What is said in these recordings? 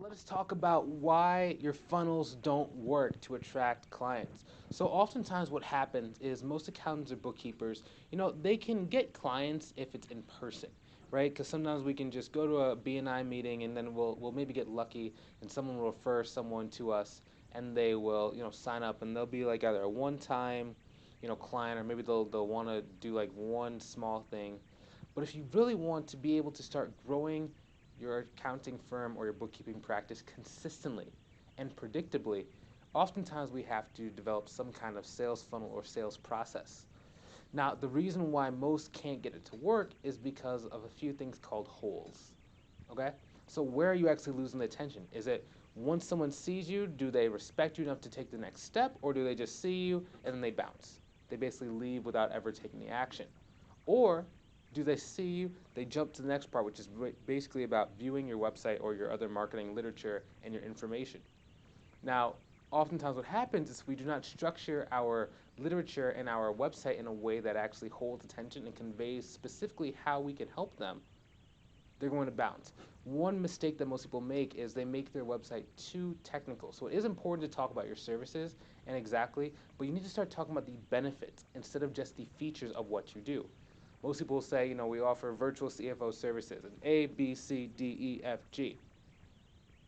Let us talk about why your funnels don't work to attract clients. So oftentimes what happens is most accountants or bookkeepers, they can get clients if it's in person, right? Because sometimes we can just go to a BNI meeting and then we'll maybe get lucky and someone will refer someone to us and they will, sign up and they'll be like either a one-time, client, or maybe they'll want to do like one small thing. But if you really want to be able to start growing your accounting firm or your bookkeeping practice consistently and predictably, oftentimes we have to develop some kind of sales funnel or sales process. Now, the reason why most can't get it to work is because of a few things called holes. Okay? So, where are you actually losing the attention? Is it once someone sees you, do they respect you enough to take the next step, or do they just see you and then they bounce? They basically leave without ever taking the action. Or do they see you, they jump to the next part, which is basically about viewing your website or your other marketing literature and your information. Now, oftentimes what happens is we do not structure our literature and our website in a way that actually holds attention and conveys specifically how we can help them, they're going to bounce. One mistake that most people make is they make their website too technical. So it is important to talk about your services and exactly, but you need to start talking about the benefits instead of just the features of what you do. Most people will say, we offer virtual CFO services and A, B, C, D, E, F, G.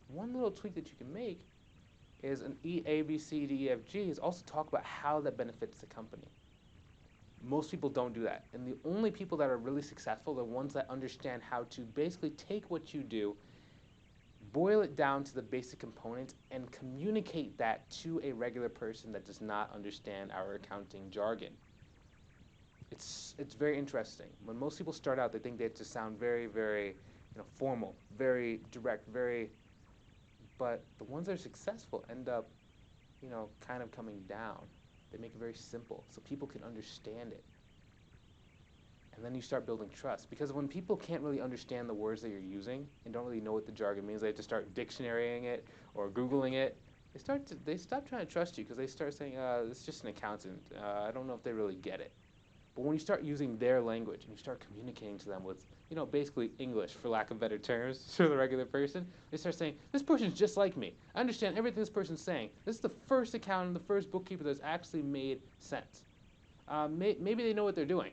One little tweak that you can make is an E, A, B, C, D, E, F, G is also talk about how that benefits the company. Most people don't do that. And the only people that are really successful are the ones that understand how to basically take what you do, boil it down to the basic components, and communicate that to a regular person that does not understand our accounting jargon. It's very interesting. When most people start out, they think they have to sound very, very, formal, very direct, very. But the ones that are successful end up, kind of coming down. They make it very simple so people can understand it. And then you start building trust because when people can't really understand the words that you're using and don't really know what the jargon means, they have to start dictionarying it or googling it. They stop trying to trust you because they start saying, "It's just an accountant. I don't know if they really get it." But when you start using their language and you start communicating to them with, basically English, for lack of better terms, to the regular person, they start saying, "This person's just like me. I understand everything this person's saying. This is the first accountant, the first bookkeeper that's actually made sense. Maybe they know what they're doing."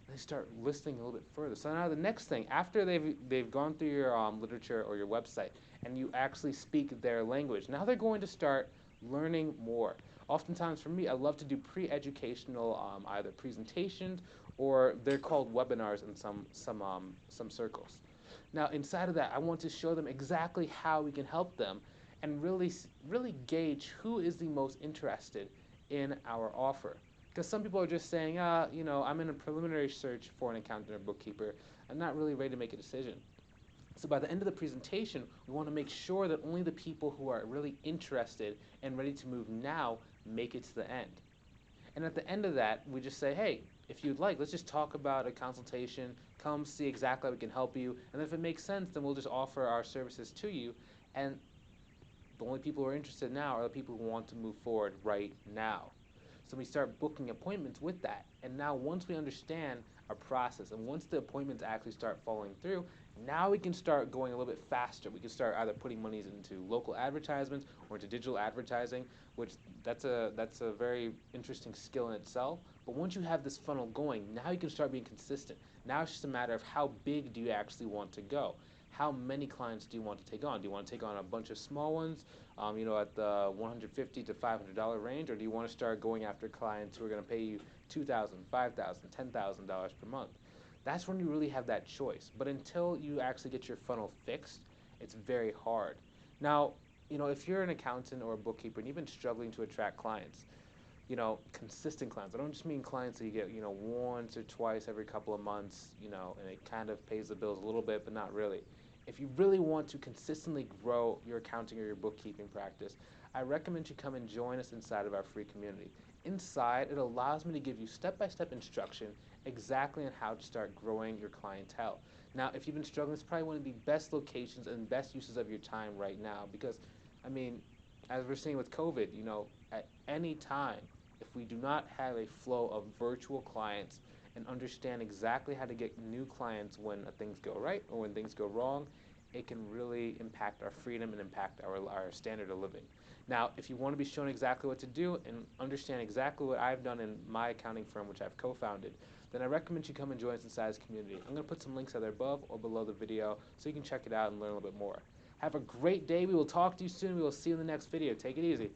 They start listening a little bit further. So now the next thing, after they've gone through your literature or your website, and you actually speak their language, now they're going to start learning more. Oftentimes, for me, I love to do pre-educational either presentations or they're called webinars in some circles. Now, inside of that, I want to show them exactly how we can help them, and really gauge who is the most interested in our offer. Because some people are just saying, I'm in a preliminary search for an accountant or bookkeeper. I'm not really ready to make a decision. So by the end of the presentation, we want to make sure that only the people who are really interested and ready to move now make it to the end. And at the end of that, we just say, hey, if you'd like, let's just talk about a consultation, come see exactly how we can help you. And if it makes sense, then we'll just offer our services to you. And the only people who are interested now are the people who want to move forward right now. So we start booking appointments with that. And now once we understand our process and once the appointments actually start following through, now we can start going a little bit faster. We can start either putting monies into local advertisements or into digital advertising, which that's a very interesting skill in itself. But once you have this funnel going, now you can start being consistent. Now it's just a matter of how big do you actually want to go? How many clients do you want to take on? Do you want to take on a bunch of small ones, at the $150 to $500 range, or do you want to start going after clients who are going to pay you $2,000, $5,000, $10,000 per month? That's when you really have that choice. But until you actually get your funnel fixed, it's very hard. Now, if you're an accountant or a bookkeeper and you've been struggling to attract clients, consistent clients. I don't just mean clients that you get, once or twice every couple of months, and it kind of pays the bills a little bit, but not really. If you really want to consistently grow your accounting or your bookkeeping practice, I recommend you come and join us inside of our free community. Inside, it allows me to give you step-by-step instruction exactly on how to start growing your clientele. Now, if you've been struggling, it's probably one of the best locations and best uses of your time right now because, I mean, as we're seeing with COVID, at any time, if we do not have a flow of virtual clients and understand exactly how to get new clients when things go right or when things go wrong, it can really impact our freedom and impact our standard of living. Now, if you want to be shown exactly what to do and understand exactly what I've done in my accounting firm, which I've co-founded, then I recommend you come and join us inside this community. I'm going to put some links either above or below the video so you can check it out and learn a little bit more. Have a great day. We will talk to you soon. We will see you in the next video. Take it easy.